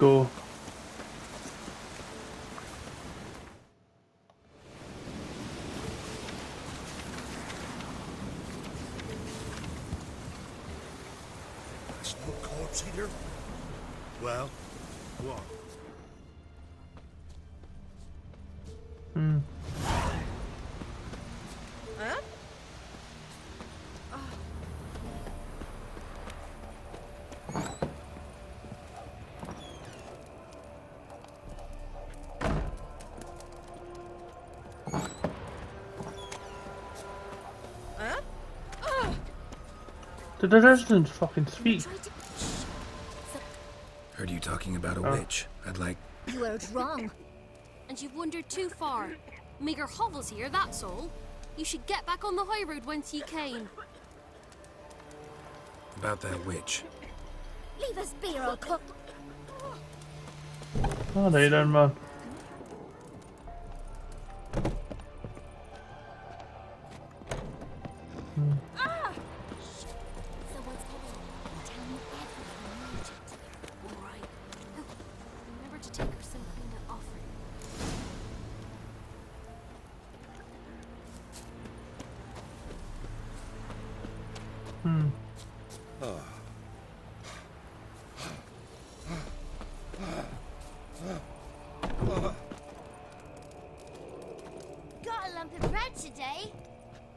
Go. There's no corpse here. Well, what? Huh? Did the residents fucking speak? Heard you talking about a Oh. witch. I'd like... You heard wrong. And you've wandered too far. Meager hovels here, that's all. You should get back on the high road whence ye came. about that witch. Leave us be, or I'll cook. Oh, they then, man. Someone's coming. Tell me everything urgent. All right. Oh, remember to take her something to offer. Got a lump of bread today.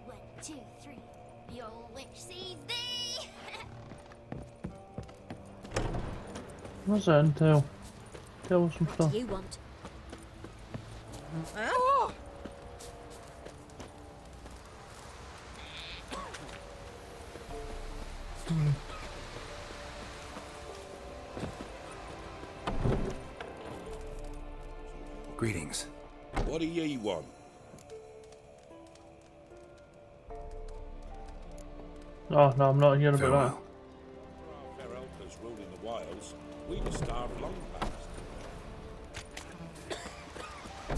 1, 2, 3. The old witch sees thee. What's that entail? Tell us some What stuff. do you want? Huh? Greetings. What do ye want? Oh, no, I'm not hearing about Farewell. Fair elders ruling the wilds. We'd have starved long past. that.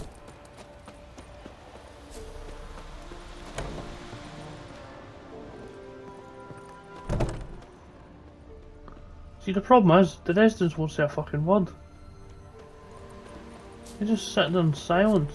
See, the problem is, the residents won't say a fucking word. They're just sitting there in silence.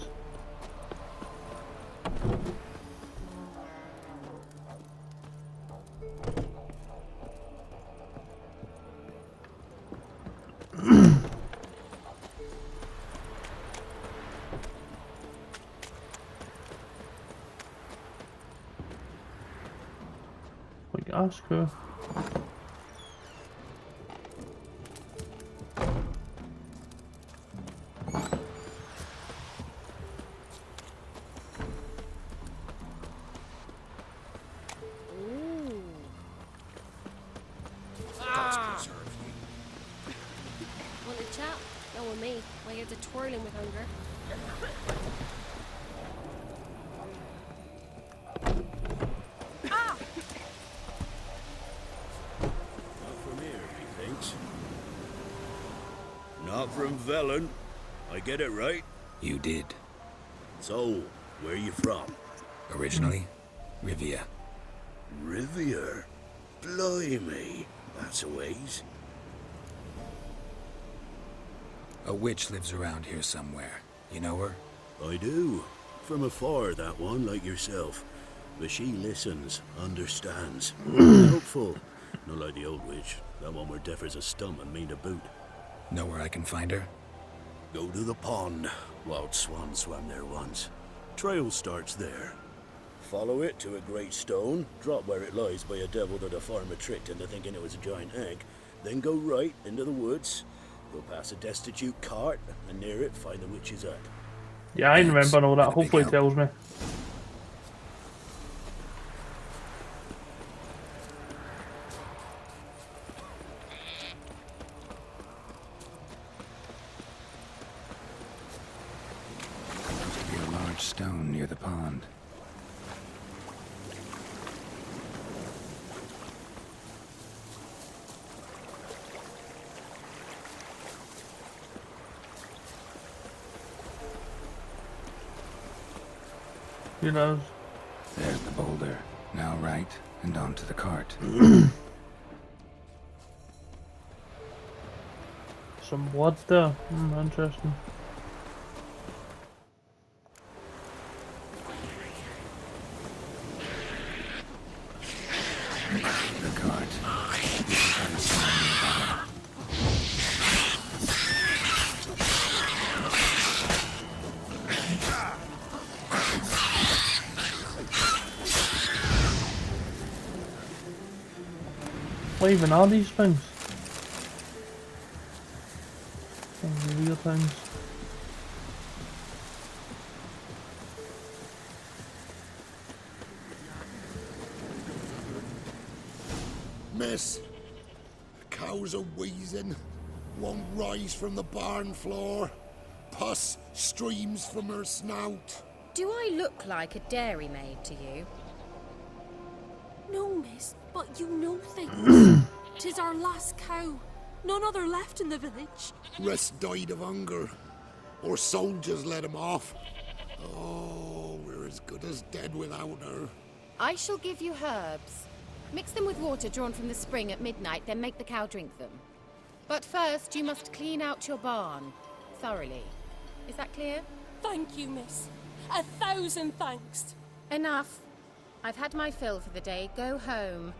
We can ask her. Want to chat? No with me. My head's a twirling with hunger. Not from here, methinks. Not from Velen. I get it right? You did. So, where you from? Originally, Rivia. Rivier? Blimey. That's a ways. A witch lives around here somewhere. You know her? I do. From afar, that one, like yourself. But she listens, understands. Helpful. Not like the old witch. That one were deaf as a stump and mean to boot. Know where I can find her? Go to the pond. Wild swan swam there once. Trail starts there. Follow it to a great stone, drop where it lies by a devil that a farmer tricked into thinking it was a giant egg, then go right into the woods, go past a destitute cart, and near it find the witch's hut. Yeah, I Thanks. remember all that. Been a big Hopefully it help. tells me. Must be a large stone near the pond. You know. There's the boulder. Now right, and onto the cart. some blood there. Interesting. The cart. What even are these things? Some weird things. Miss, the cows are wheezing, won't rise from the barn floor. Pus streams from her snout. Do I look like a dairymaid to you? No, miss, but you know things. 'Tis our last cow. None other left in the village. Rest died of hunger, or soldiers let him off. Oh, we're as good as dead without her. I shall give you herbs. Mix them with water drawn from the spring at midnight, then make the cow drink them. But first, you must clean out your barn thoroughly. Is that clear? Thank you, miss. 1,000 thanks. Enough. I've had my fill for the day. Go home.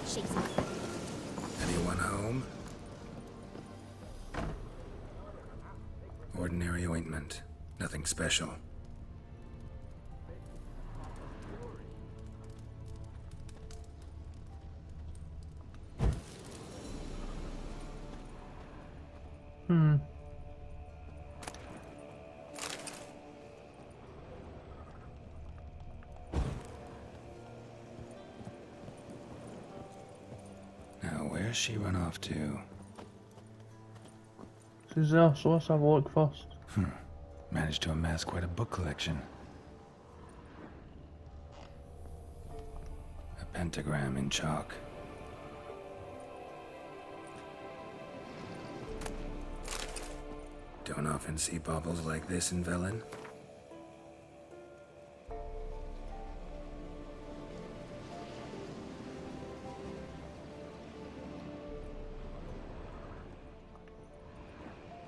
She's Anyone home? Ordinary ointment. Nothing special. Now, where's she run off to? She's there, so let's have a look first. Managed to amass quite a book collection. A pentagram in chalk. Don't often see baubles like this in Velen.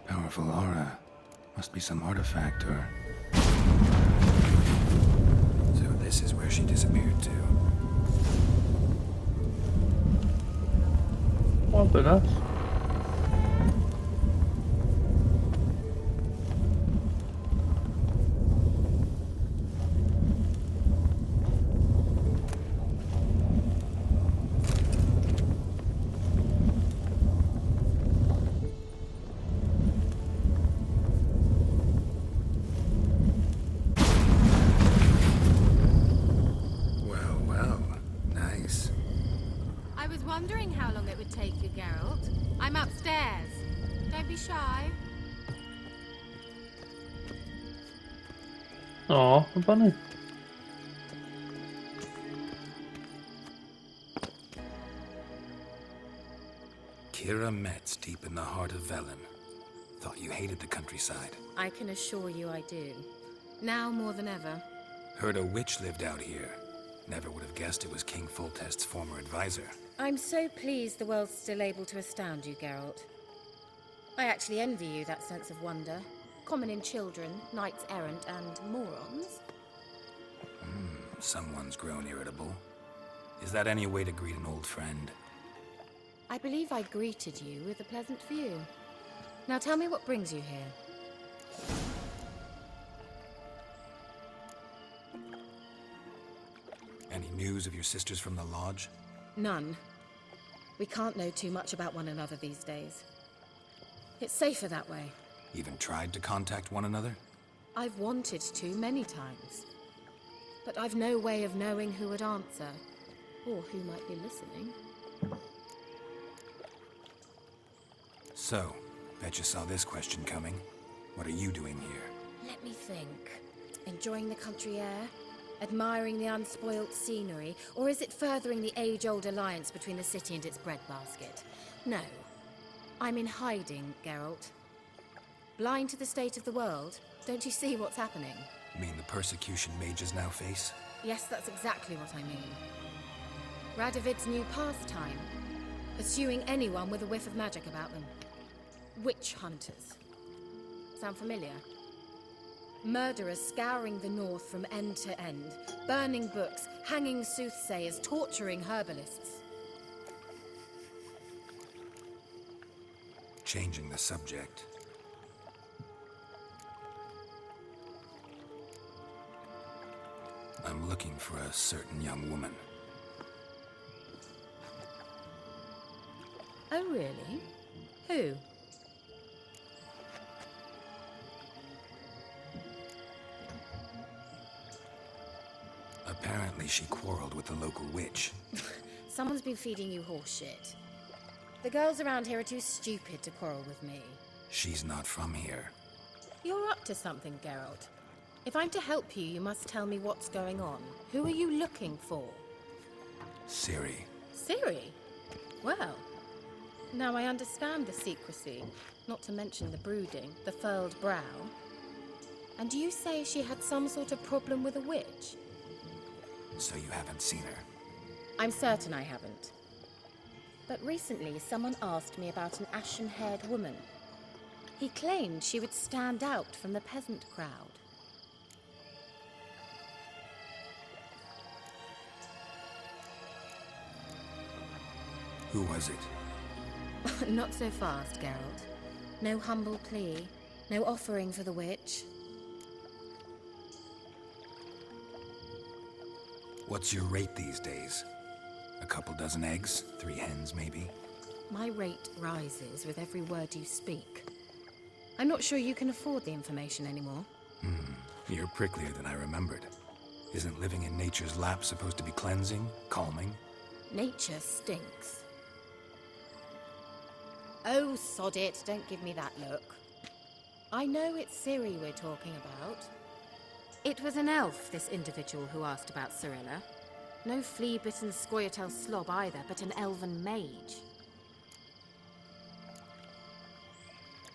Powerful aura. Must be some artifact or... So this is where she disappeared to. What about this? Well, well. Nice. I was wondering how long it would take you, Geralt. I'm upstairs. Don't be shy. Aw, a bunny. Kira Metz, deep in the heart of Velen. Thought you hated the countryside. I can assure you I do. Now more than ever. Heard a witch lived out here. Never would have guessed it was King Foltest's former advisor. I'm so pleased the world's still able to astound you, Geralt. I actually envy you that sense of wonder. Common in children, knights errant, and morons. Someone's grown irritable. Is that any way to greet an old friend? I believe I greeted you with a pleasant view. Now tell me what brings you here. Any news of your sisters from the lodge? None. We can't know too much about one another these days. It's safer that way. Even tried to contact one another? I've wanted to many times. But I've no way of knowing who would answer, or who might be listening. So, bet you saw this question coming. What are you doing here? Let me think. Enjoying the country air? Admiring the unspoilt scenery? Or is it furthering the age-old alliance between the city and its breadbasket? No. I'm in hiding, Geralt. Blind to the state of the world? Don't you see what's happening? Mean the persecution mages now face? Yes, that's exactly what I mean. Radovid's new pastime. Pursuing anyone with a whiff of magic about them. Witch hunters. Sound familiar? Murderers scouring the north from end to end, burning books, hanging soothsayers, torturing herbalists. Changing the subject. I'm looking for a certain young woman. Oh, really? Who? Apparently she quarreled with the local witch. Someone's been feeding you horseshit. The girls around here are too stupid to quarrel with me. She's not from here. You're up to something, Geralt. If I'm to help you, you must tell me what's going on. Who are you looking for? Ciri. Ciri? Well, now I understand the secrecy, not to mention the brooding, the furled brow. And you say she had some sort of problem with a witch? So you haven't seen her? I'm certain I haven't. But recently, someone asked me about an ashen-haired woman. He claimed she would stand out from the peasant crowd. Who was it? Not so fast, Geralt. No humble plea, no offering for the witch. What's your rate these days? A couple dozen eggs? 3 hens, maybe? My rate rises with every word you speak. I'm not sure you can afford the information anymore. You're pricklier than I remembered. Isn't living in nature's lap supposed to be cleansing, calming? Nature stinks. Oh, sod it, don't give me that look. I know it's Ciri we're talking about. It was an elf, this individual who asked about Cirilla. No flea-bitten Scoia'tael slob either, but an elven mage.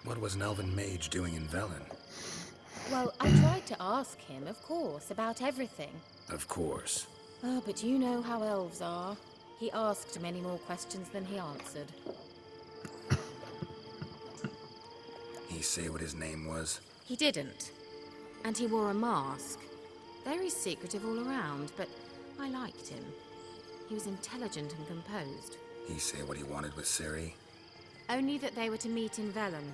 What was an elven mage doing in Velen? Well, I tried to ask him, of course, about everything. Of course. Oh, but you know how elves are. He asked many more questions than he answered. He say what his name was? He didn't. And he wore a mask. Very secretive all around, but I liked him. He was intelligent and composed. He say what he wanted with Ciri? Only that they were to meet in Velen.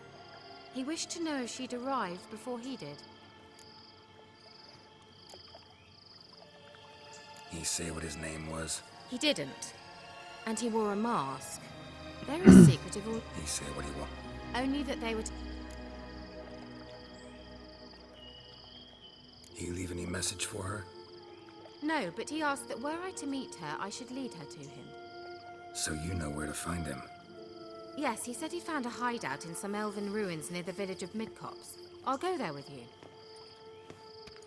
He wished to know if she'd arrived before he did. He say what his name was? He didn't. And he wore a mask. Very secretive all... He say what he wanted. Only that they were to... He leave any message for her? No, but he asked that were I to meet her, I should lead her to him. So you know where to find him? Yes, he said he found a hideout in some elven ruins near the village of Midcopse. I'll go there with you.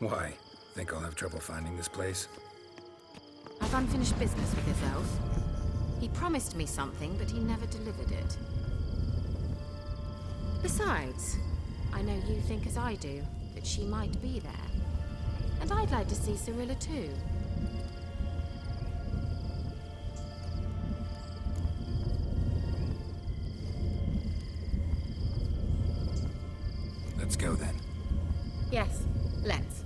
Why? Think I'll have trouble finding this place? I've unfinished business with this elf. He promised me something, but he never delivered it. Besides, I know you think as I do, that she might be there. And I'd like to see Cirilla too. Let's go then. Yes, let's.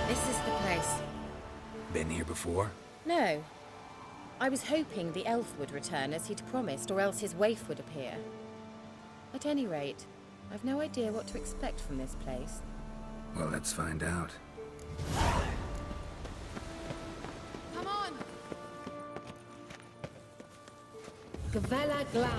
This is the place. Been here before? No. I was hoping the elf would return as he'd promised, or else his waif would appear. At any rate, I've no idea what to expect from this place. Well, let's find out. Come on! Gavella Glad.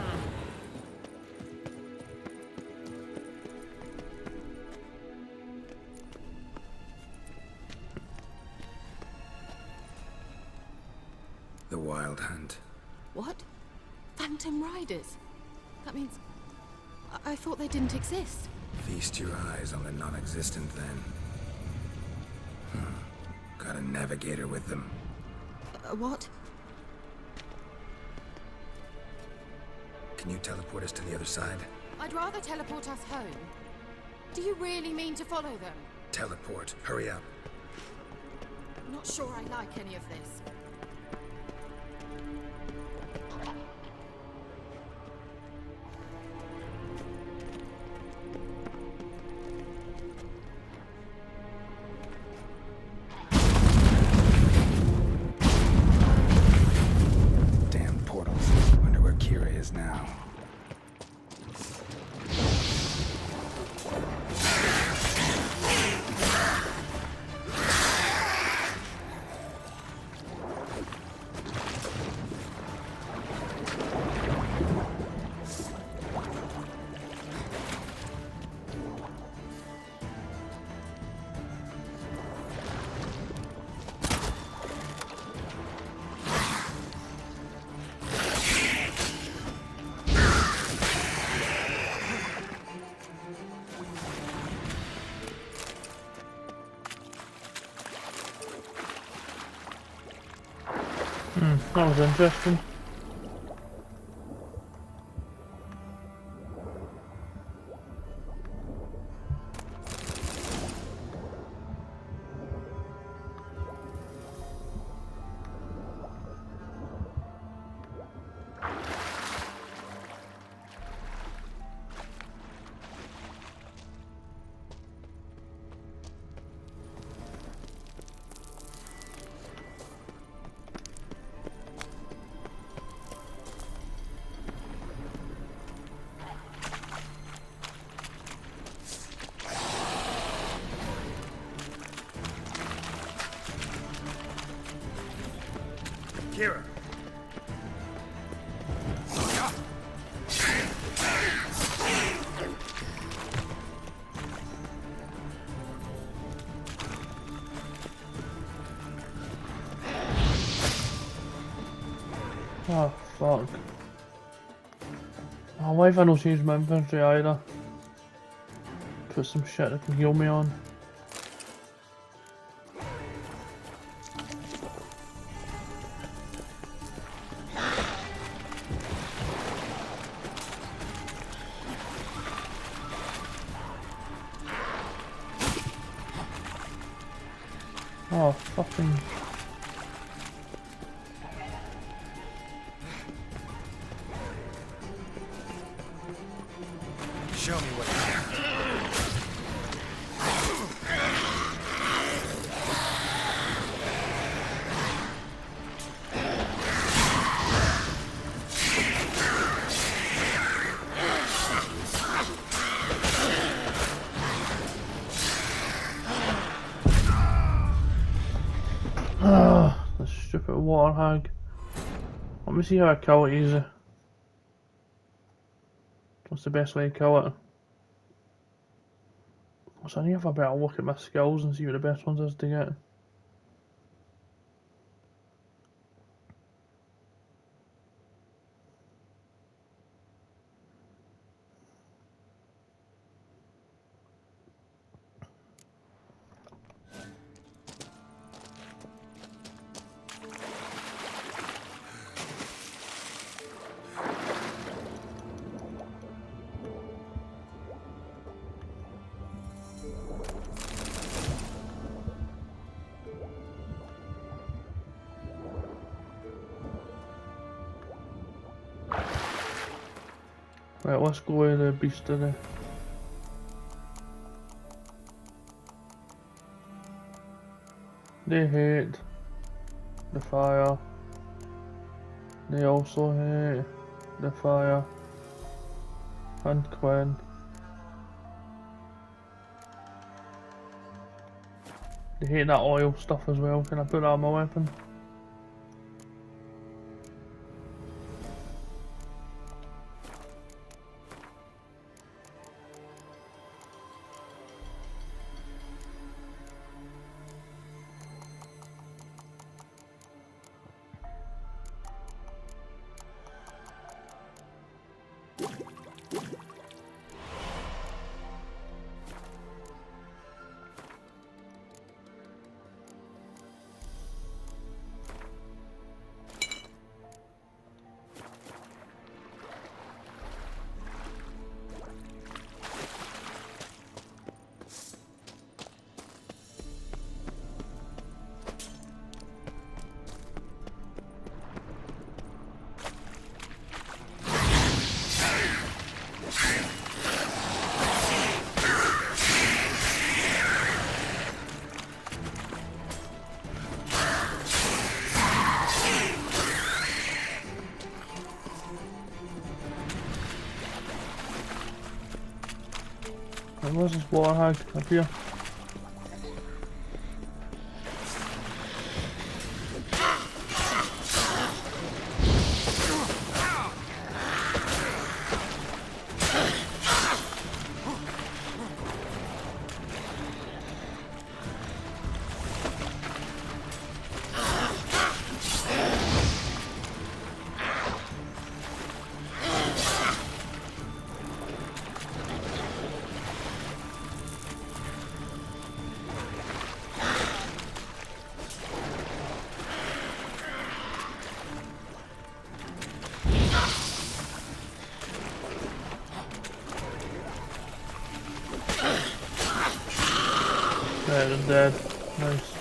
The Wild Hunt. What? Phantom Riders? That means... I thought they didn't exist. Feast your eyes on the non-existent then. Got a navigator with them. What? Can Can you teleport us to the other side? I'd rather teleport us home. Do you really mean to follow them? Teleport. Hurry up. Not sure I like any of this. Damn portals. Wonder where Kira is now. That was interesting. Kira! Oh, fuck. Oh, why have I not changed my inventory either? Put some shit that can heal me on. Oh, fucking... Show me what you got. Ah, the stupid water hag. Let me see how I kill it easy. What's the best way to kill it? So I need to have a better look at my skills and see what the best ones is to get. Right, let's go with the beast today. They hate the fire. They also hate the fire. And Quinn. They hate that oil stuff as well. Can I put that on my weapon? Where's this water hag? Up here. There, they're dead. Nice.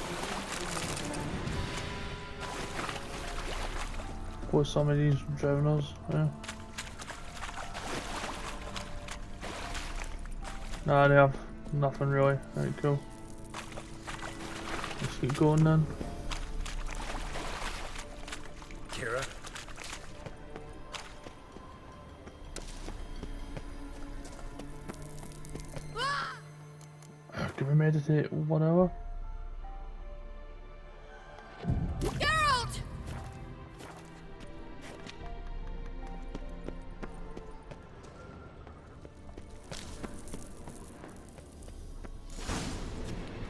Put some of these drowners, yeah. Nah, they have nothing really. Right, cool. Let's keep going then. Kira? Can we meditate 1 hour? Geralt!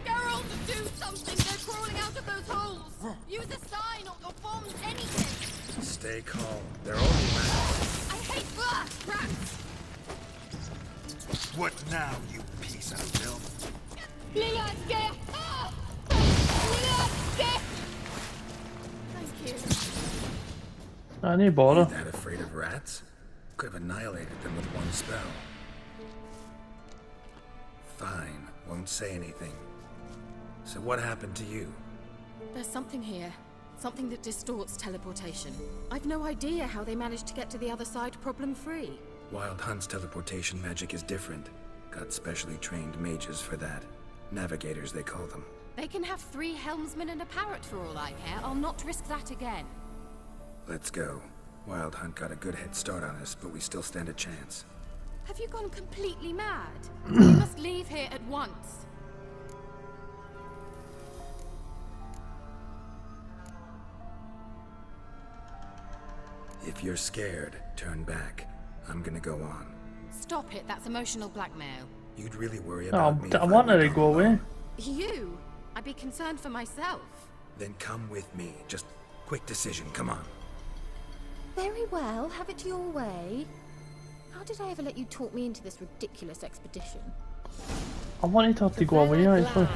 Geralt, do something! They're crawling out of those holes! Use a sign or bombs, anything! Stay calm. They're only rats. I hate rats! What now, you piece of filth? Thank you. I need bother. That afraid of rats? Could have annihilated them with one spell. Fine, won't say anything. So what happened to you? There's something here. Something that distorts teleportation. I've no idea how they managed to get to the other side problem-free. Wild Hunt's teleportation magic is different. Got specially trained mages for that. Navigators, they call them. They can have 3 helmsmen and a parrot for all I care. I'll not risk that again. Let's go. Wild Hunt got a good head start on us, but we still stand a chance. Have you gone completely mad? We must leave here at once. If you're scared, turn back. I'm gonna go on. Stop it, that's emotional blackmail. You'd really worry Oh, about me if I wanted were to go gone. away. You? I'd be concerned for myself. Then come with me. Just quick decision, come on. Very well, have it your way. How did I ever let you talk me into this ridiculous expedition? I wanted her to go away actually.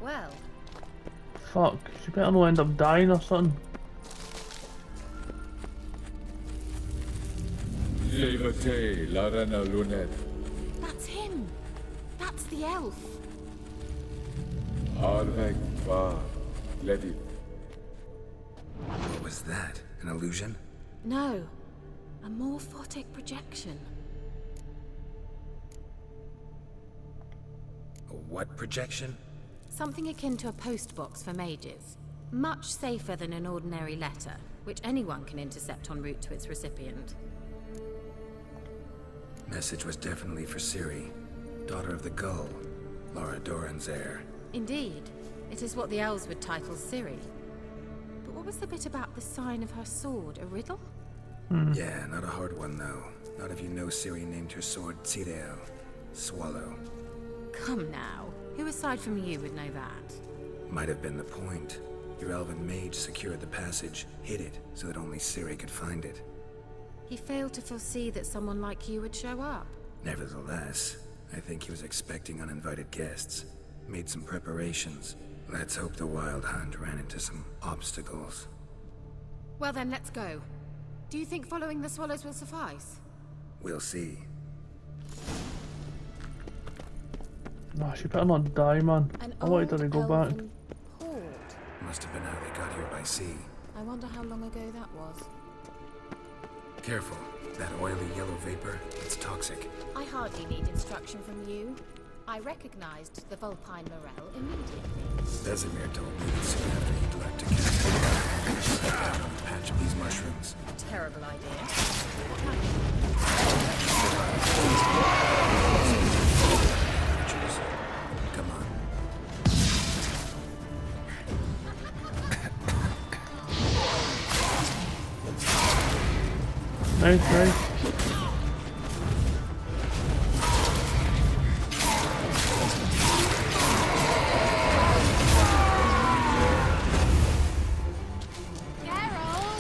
Well, Fuck, she better not end up dying or something. Levate, Larana Lunet, that's him. That's the elf. Arvek Va, Levit. What was that? An illusion? No, a morphotic projection. A what projection? Something akin to a postbox for mages. Much safer than an ordinary letter, which anyone can intercept en route to its recipient. Message was definitely for Ciri, daughter of the Gull, Lara Doran's heir. Indeed, it is what the elves would title Ciri. But what was the bit about the sign of her sword? A riddle? Yeah, not a hard one though. Not if you know Ciri named her sword Tireo, Swallow. Come now. Who aside from you would know that? Might have been the point. Your elven mage secured the passage, hid it, so that only Ciri could find it. He failed to foresee that someone like you would show up. Nevertheless, I think he was expecting uninvited guests. Made some preparations. Let's hope the Wild Hunt ran into some obstacles. Well then, let's go. Do you think following the swallows will suffice? We'll see. Nah, she better not die, man. An I wanted her to old go back. elven port. Must have been how they got here by sea. I wonder how long ago that was. Careful. That oily yellow vapor, it's toxic. I hardly need instruction from you. I recognized the Vulpine Morel immediately. Vesemir told me that soon after he'd left to cast a patch of these mushrooms. Terrible idea. What happened? Creatures. Come on. Nice. Geralt!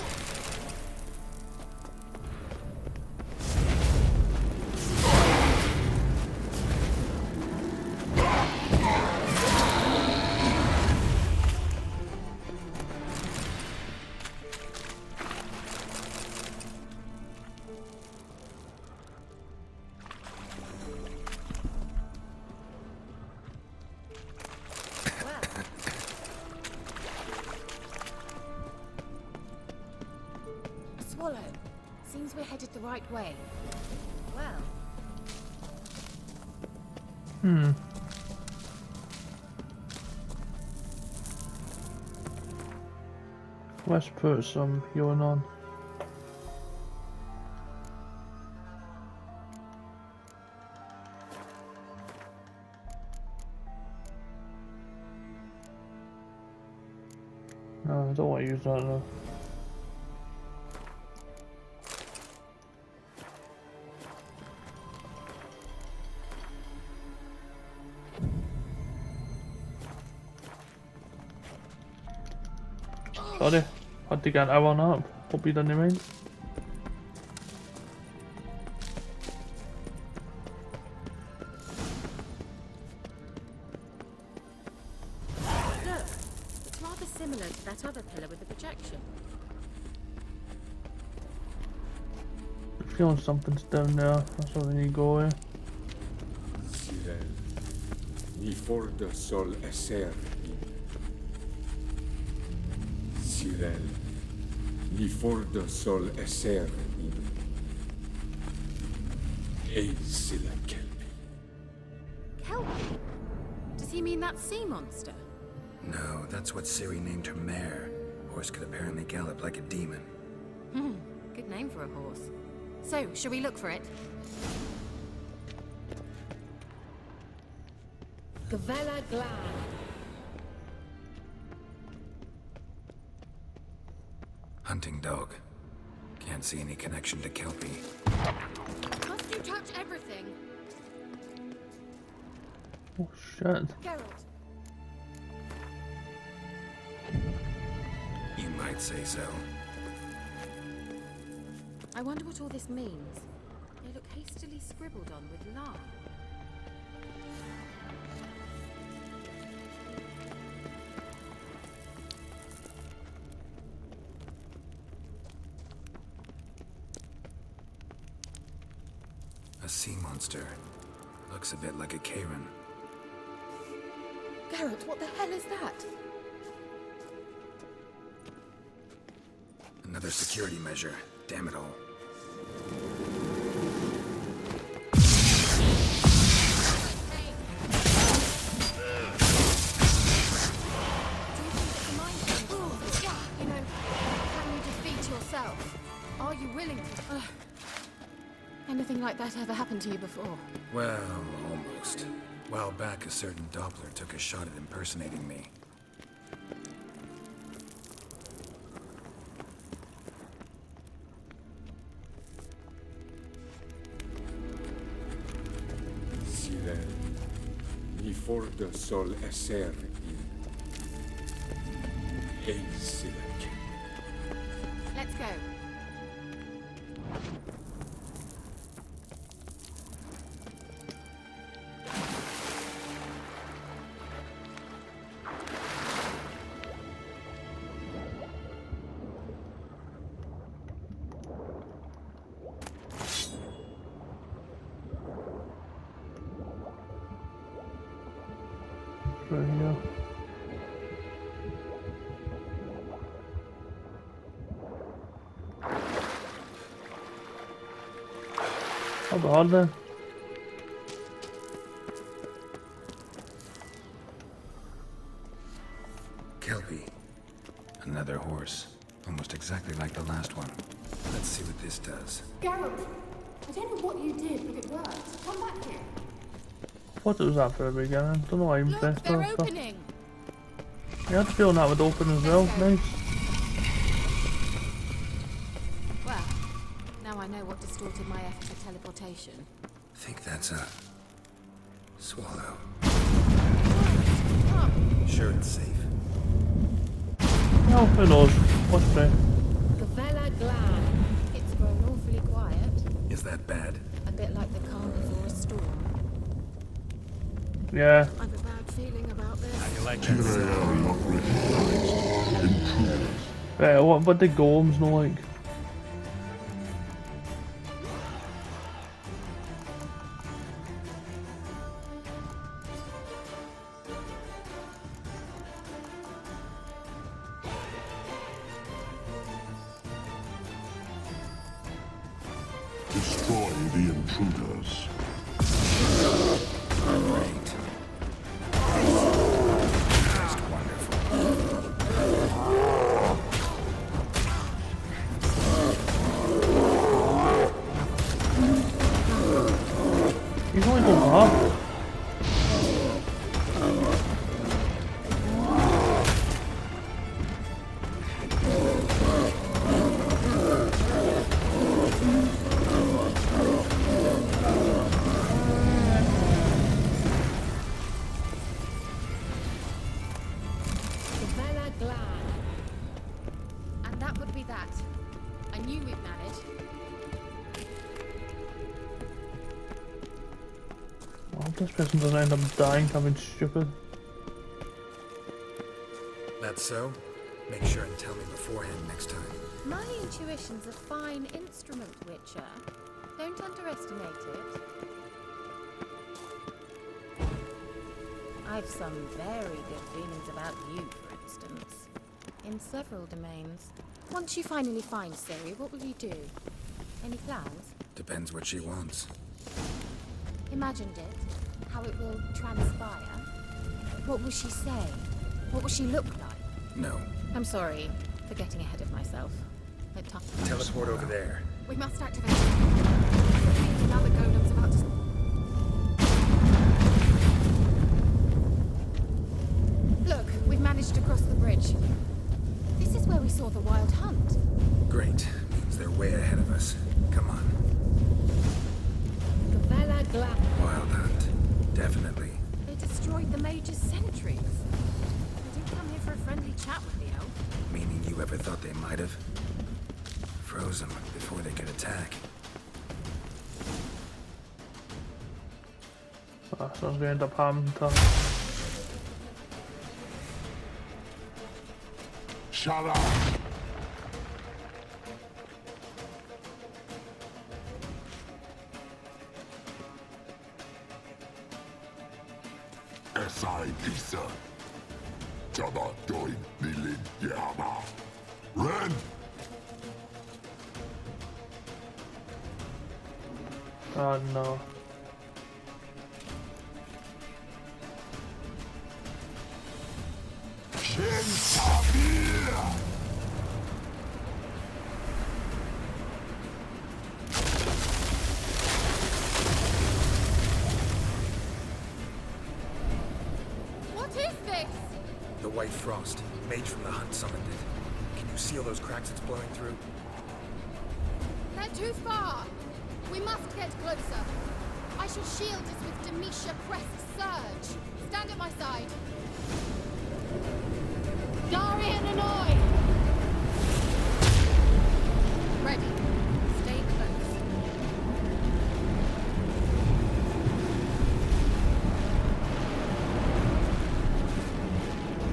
A swallow. Seems we're headed the right way. Well, Let's put some healing on. No, I don't want to use that though. Sorry, had to get that one up. Hope you didn't mind. look. It's rather similar to that other pillar with the projection. I'm feeling something's down there. That's where we need to go. Sirel. Ni for the sol eser. Sirel. Ni for the sol eser. Ei sila kelpi. Kelpie? Does he mean that sea monster? No, that's what Ciri named her mare. Horse could apparently gallop like a demon. Good name for a horse. So, shall we look for it? Gavella Glad. Hunting dog. Can't see any connection to Kelpie. Must you touch everything? Oh shit. Geralt, You might say so. I wonder what all this means. They look hastily scribbled on with lime. A sea monster. Looks a bit like a Karen. Geralt, what the hell is that? Another security measure. Damn it all. You know, can you defeat yourself? Are you willing to... Anything like that ever happened to you before? Well, almost. A while back, a certain Doppler took a shot at impersonating me. Sirel. Ni for the sol eser. Ei sila kelpi. Let's go. Right here. Not bad then. Kelpie. Another horse. Almost exactly like the last one. Let's see what this does. Geralt, I don't know what you did, but it worked. Come back here. Thought it was that for the beginning. Don't know why I'm Look, pressed they're off. opening! You had the feeling that would open as well. Nice. Well, now I know what distorted my effort at teleportation. Think that's a swallow. Oh, Sure it's safe. Well, who knows? What's me? Gavella Glad. It's grown awfully quiet. Is that bad? A bit like the calm before a storm. Yeah. I've a bad feeling about this. You like that sound? Right, what about the golems no like? Destroy the intruders. Great. Just wonderful. He's only going up. Gavella Glad. And that would be that. I knew we'd manage. I hope this person doesn't end up dying having stupid. That's so? Make sure and tell me beforehand next time. My intuition's a fine instrument, Witcher. Don't underestimate it. I've some very good feelings about you, for instance. In several domains. Once you finally find Ciri, what will you do? Any plans? Depends what she wants. Imagined it? How it will transpire? What will she say? What will she look like? No. I'm sorry for getting ahead of myself. But tough. Teleport over there. We must activate it. Now the golem's about to... Look, we've managed to cross the bridge. This is where we saw the wild hunt. Great. Means they're way ahead of us. Come on. Gavella Glad. Wild hunt. Definitely. They destroyed the Mage's sentries. They didn't come here for a friendly chat with the elf. Meaning you ever thought they might have? Froze them before they could attack. Ah, someone's going to end up having to. Shut up! SI Pisa. Jabba doin nilin yama. Ren! Oh no. Shin Sabir! What is this? The White Frost. Mage from the hunt summoned it. Can you see all those cracks it's blowing through? They're too far. We must get closer. I shall shield us with Demetia Crest Surge. Stand at my side. Darian Annoy! Ready. Stay close.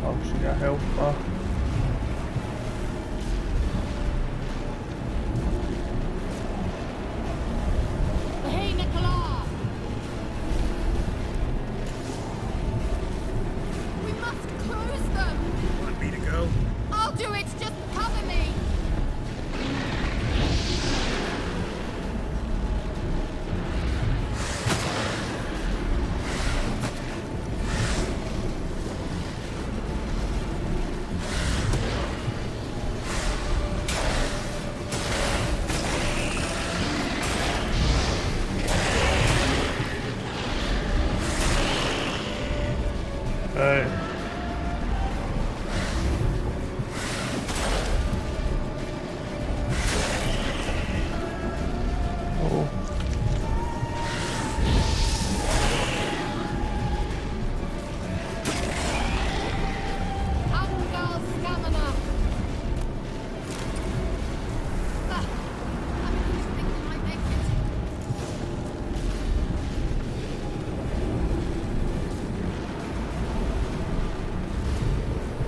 Oh, she got help. Hey, Nicola! We must close them! Want me to go? I'll do it! Just cover me!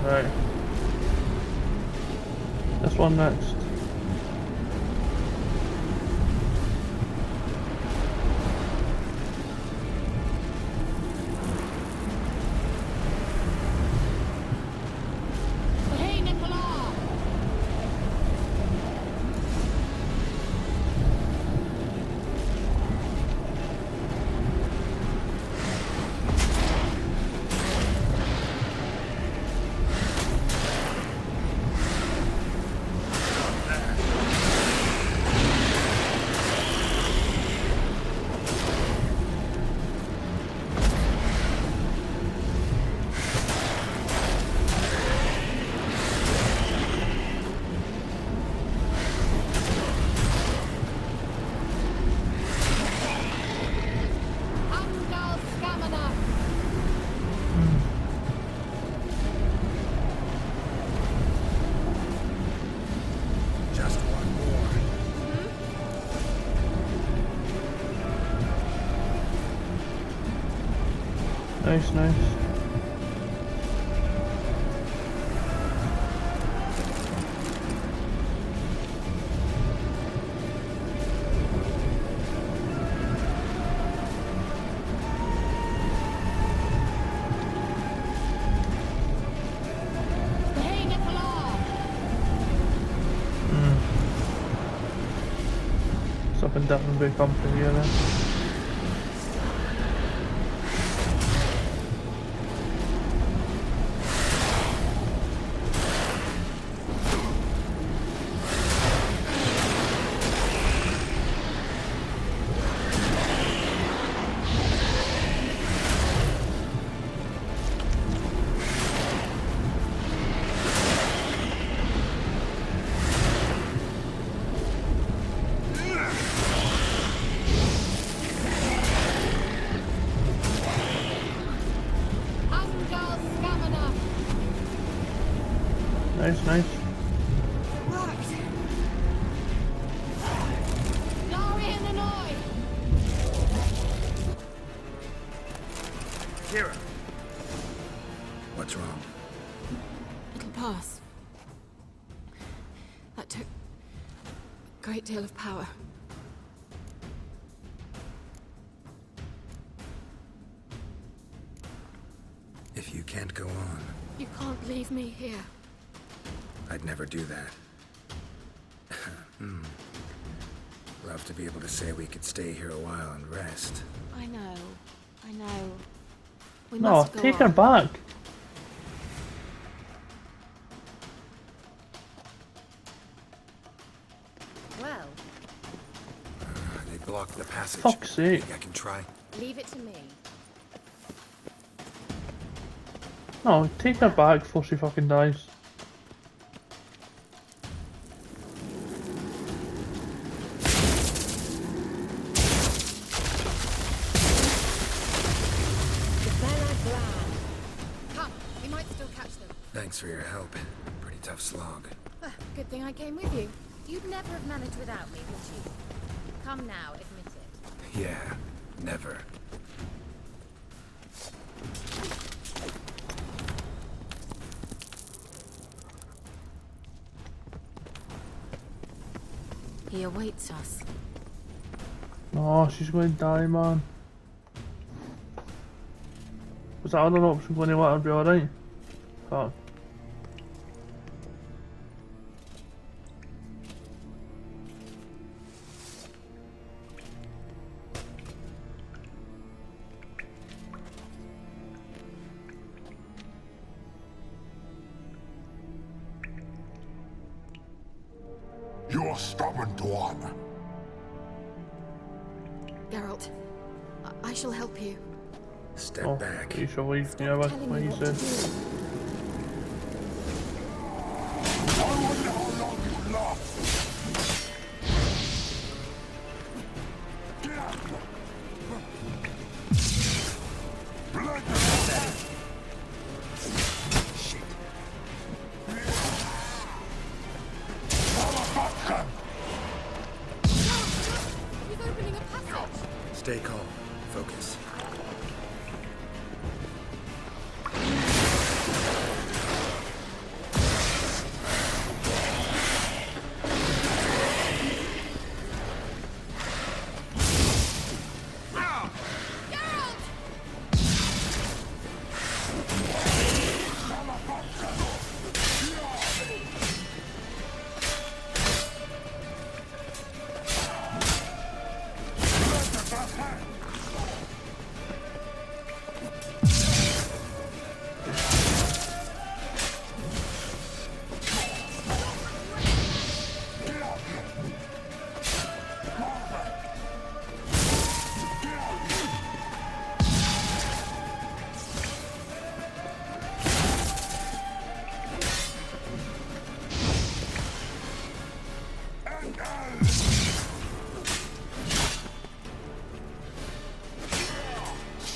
Right. This one next. Hey, Nicola! Angal Scamina! Just one more. Nice, nice. Hey, Nicola! Something definitely big company here then. Angal Scamina! Nice, nice. Lorien and I! Kira! What's wrong? It'll pass. That took a great deal of power. If you can't go on, You can't leave me here. I'd never do that. Love to be able to say we could stay here a while and rest. I know. I know. We No, must go take on. her back. Well, They blocked the passage. Fuck's sake. Think I can try? leave it to me. No, take her back before she fucking dies. The Bella Gran. Come, we might still catch them. Thanks for your help. Pretty tough slog. Ah, good thing I came with you. You'd never have managed without me, would you? Come now, admit it. Yeah, never. He awaits us. No, she's going to die, man. Was that other option going to let her be alright? Fuck. You're stubborn one. Geralt, I shall help you. Step Oh, back. you shall leave. Yeah, what Telling what me you what to said. do. I wonder how long you last. Blood. Motherfucker! He's opening a passage! Stay calm. Focus.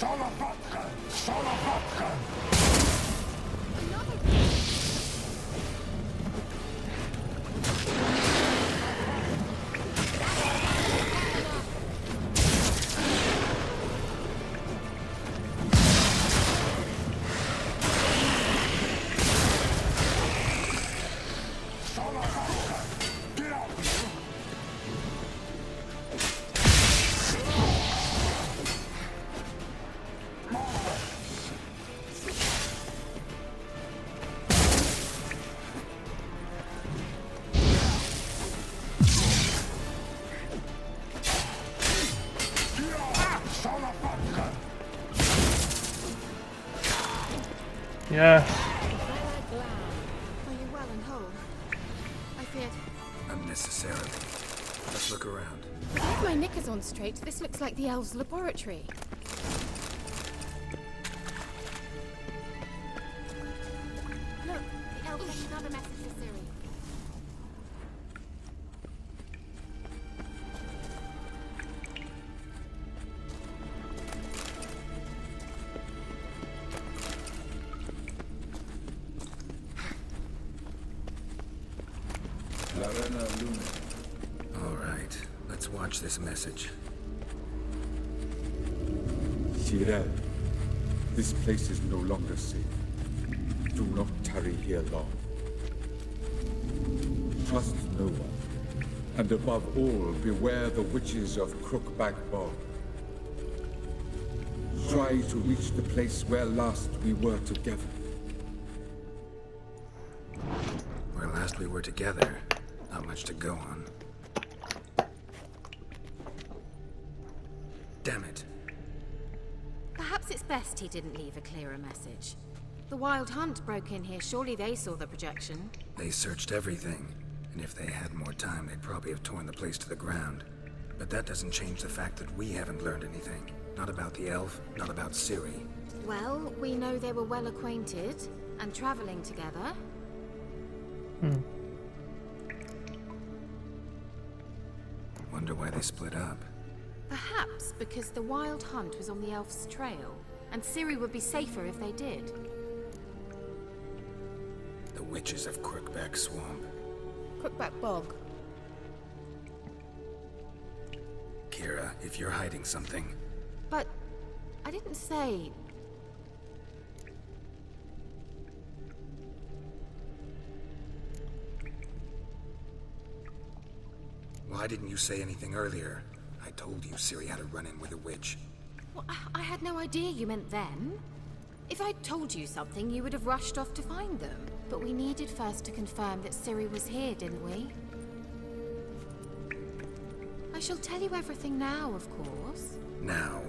Salavatkan! Salavatkan! Yeah. Are you well and whole? I feared. Unnecessarily. Let's look around. With my knickers on straight, this looks like the elves' laboratory. Look, the elf sent another message to Ciri. All right, let's watch this message. Cyril, this place is no longer safe. Do not tarry here long. Trust no one. And above all, beware the witches of Crookback Bog. Try to reach the place where last we were together. Where last we were together, not much to go on. Damn it. Perhaps it's best he didn't leave a clearer message. The Wild Hunt broke in here. Surely they saw the projection. They searched everything, and if they had more time, they'd probably have torn the place to the ground. But that doesn't change the fact that we haven't learned anything. Not about the elf, not about Ciri. Well, we know they were well acquainted and traveling together. Wonder why they split up. Perhaps because the Wild Hunt was on the elf's trail, and Ciri would be safer if they did. The witches of Crookback Swamp. Crookback Bog. Kira, if you're hiding something, But I didn't say. why didn't you say anything earlier? I told you Ciri had a run-in with a witch. Well, I had no idea you meant then. If I'd told you something, you would have rushed off to find them. But we needed first to confirm that Ciri was here, didn't we? I shall tell you everything now, of course. Now,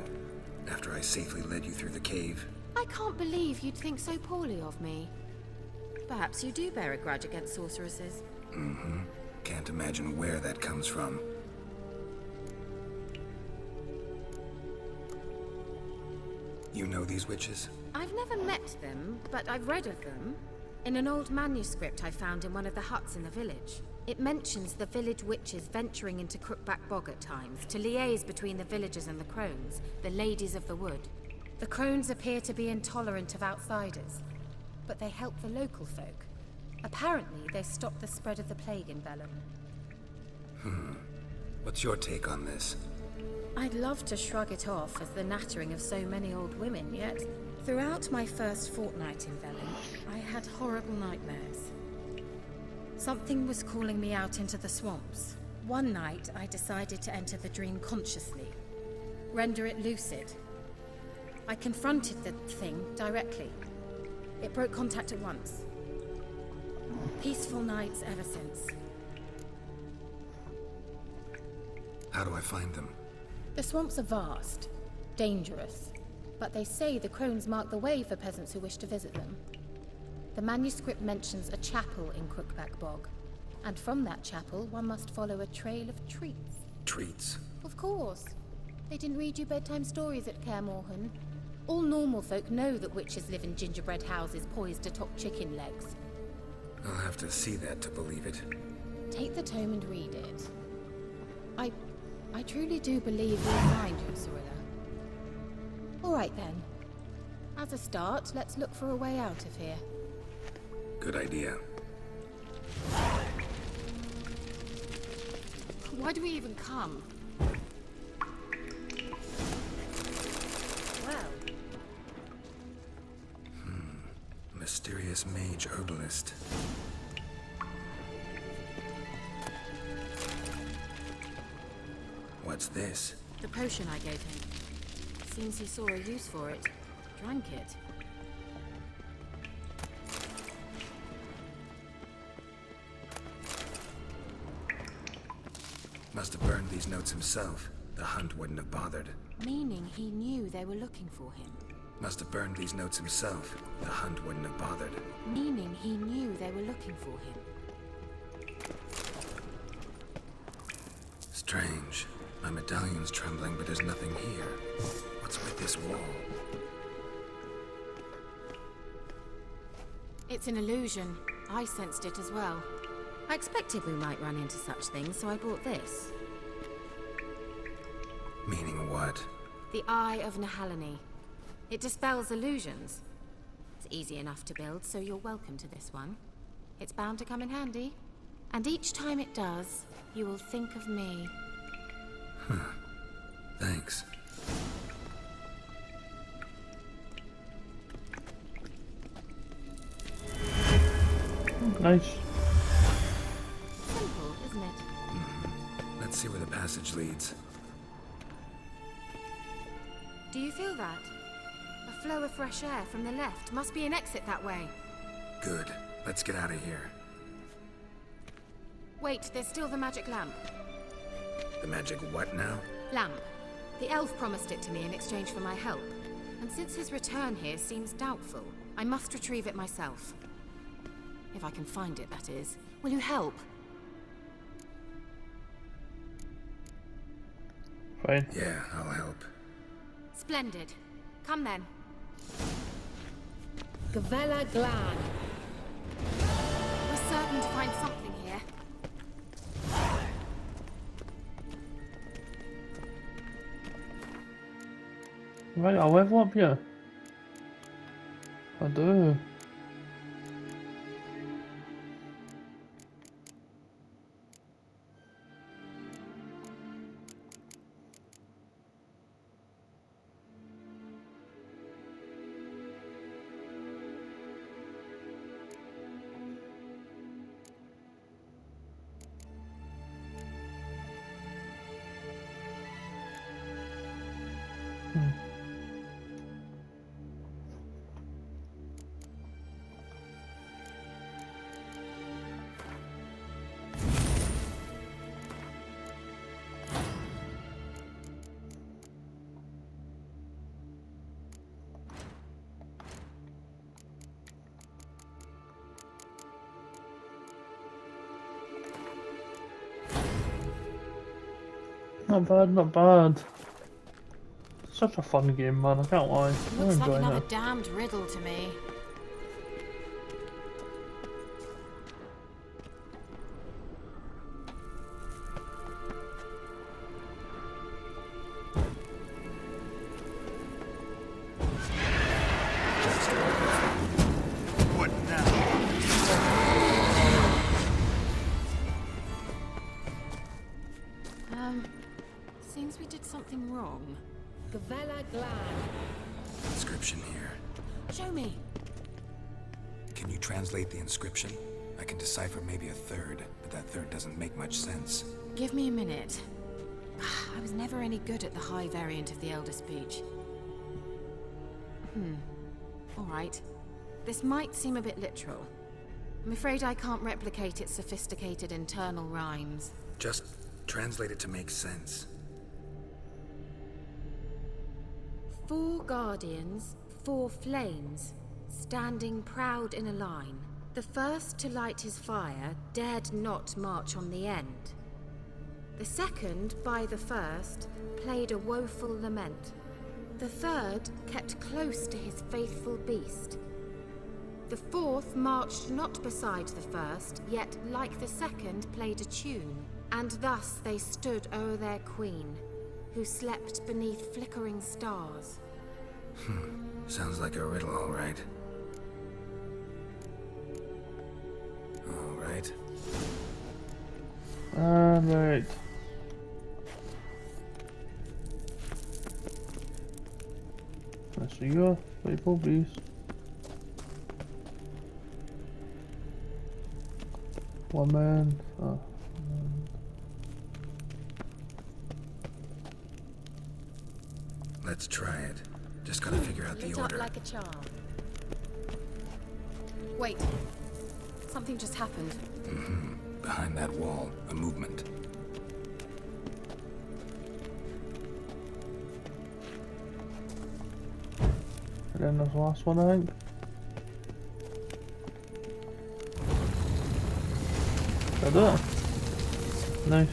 after I safely led you through the cave. I can't believe you'd think so poorly of me. Perhaps you do bear a grudge against sorceresses. Mm-hmm. Can't imagine where that comes from. You know these witches? I've never met them, but I've read of them. In an old manuscript I found in one of the huts in the village. It mentions the village witches venturing into Crookback Bog at times to liaise between the villagers and the crones, the ladies of the wood. The crones appear to be intolerant of outsiders, but they help the local folk. Apparently, they stopped the spread of the plague in Vellum. What's your take on this? I'd love to shrug it off as the nattering of so many old women, yet throughout my first fortnight in Vellum, I had horrible nightmares. Something was calling me out into the swamps. One night, I decided to enter the dream consciously, render it lucid. I confronted the thing directly. It broke contact at once. Peaceful nights ever since. How do I find them? The swamps are vast, dangerous, but they say the crones mark the way for peasants who wish to visit them. The manuscript mentions a chapel in Crookback Bog, and from that chapel one must follow a trail of treats. Treats? Of course. They didn't read you bedtime stories at Kaer Morhen. All normal folk know that witches live in gingerbread houses poised atop chicken legs. I'll have to see that to believe it. Take the tome and read it. I truly do believe you'll find your Cirilla. Alright then. As a start, let's look for a way out of here. Good idea. Why do we even come? Well, Mysterious mage herbalist. What's this? the potion I gave him. Seems he saw a use for it. Drank it. Must have burned these notes himself. The hunt wouldn't have bothered. Meaning he knew they were looking for him. Must have burned these notes himself. The hunt wouldn't have bothered. Meaning he knew they were looking for him. Strange. My medallion's trembling, but there's nothing here. What's with this wall? It's an illusion. I sensed it as well. I expected we might run into such things, so I brought this. Meaning what? The Eye of Nehaleni. It dispels illusions. It's easy enough to build, so you're welcome to this one. It's bound to come in handy. And each time it does, you will think of me. Thanks. Nice. Simple, isn't it? Let's see where the passage leads. Do you feel that? A flow of fresh air from the left. Must be an exit that way. Good. Let's get out of here. Wait, there's still the magic lamp. The magic what now? Lamp. The elf promised it to me in exchange for my help. And since his return here seems doubtful, I must retrieve it myself. If I can find it, that is. Will you help? Fine. Yeah, I'll help. Splendid. Come then. Gavella Glan. We're certain to find something here. Right, I'll level up here. I do. Not bad, not bad. Such a fun game, man, I can't lie. I'm Looks like enjoying another it. damned riddle to me. What now? Seems we did something wrong. Gavella Glan. Inscription here. Show me. Can you translate the inscription? I can decipher maybe a third, but that third doesn't make much sense. Give me a minute. I was never any good at the high variant of the Elder Speech. Alright. This might seem a bit literal. I'm afraid I can't replicate its sophisticated internal rhymes. Just translate it to make sense. 4 guardians, 4 flames, standing proud in a line. The first to light his fire dared not march on the end. The second, by the first, played a woeful lament. The third kept close to his faithful beast. The fourth marched not beside the first, yet like the second played a tune. And thus they stood o'er their queen, who slept beneath flickering stars. Sounds like a riddle, all right. All right. Right. There you go. People, please. One man. Oh. Let's try it. Just gotta figure out the Lit order. up like a charm. Wait. Something just happened. Behind that wall, a movement. And then there's the last one, I think. Did I do it? Nice.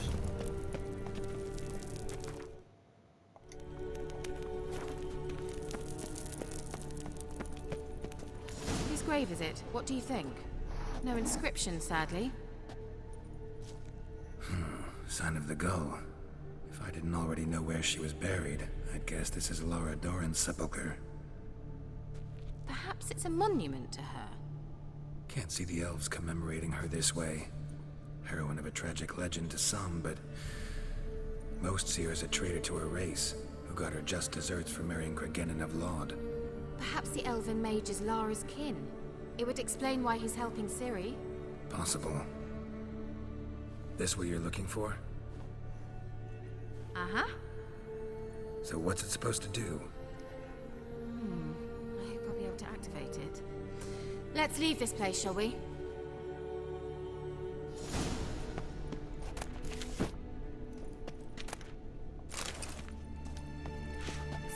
Whose grave is it? What do you think? No inscription, sadly. Sign of the gull. If I didn't already know where she was buried, I'd guess this is Laura Doran's sepulcher. Perhaps it's a monument to her. Can't see the elves commemorating her this way. Heroine of a tragic legend to some, but most see her as a traitor to her race, who got her just desserts for marrying Cregennan of Laud. Perhaps the elven mage is Lara's kin. It would explain why he's helping Ciri. Possible. This what you're looking for? Uh-huh. So what's it supposed to do? I hope I'll be able to activate it. Let's leave this place, shall we?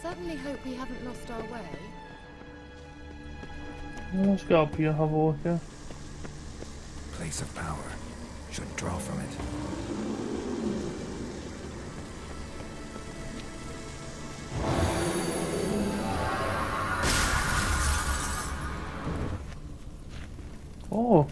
Certainly hope we haven't lost our way. Let's go up here, have a look here. Place of power. Should draw from it. Oh,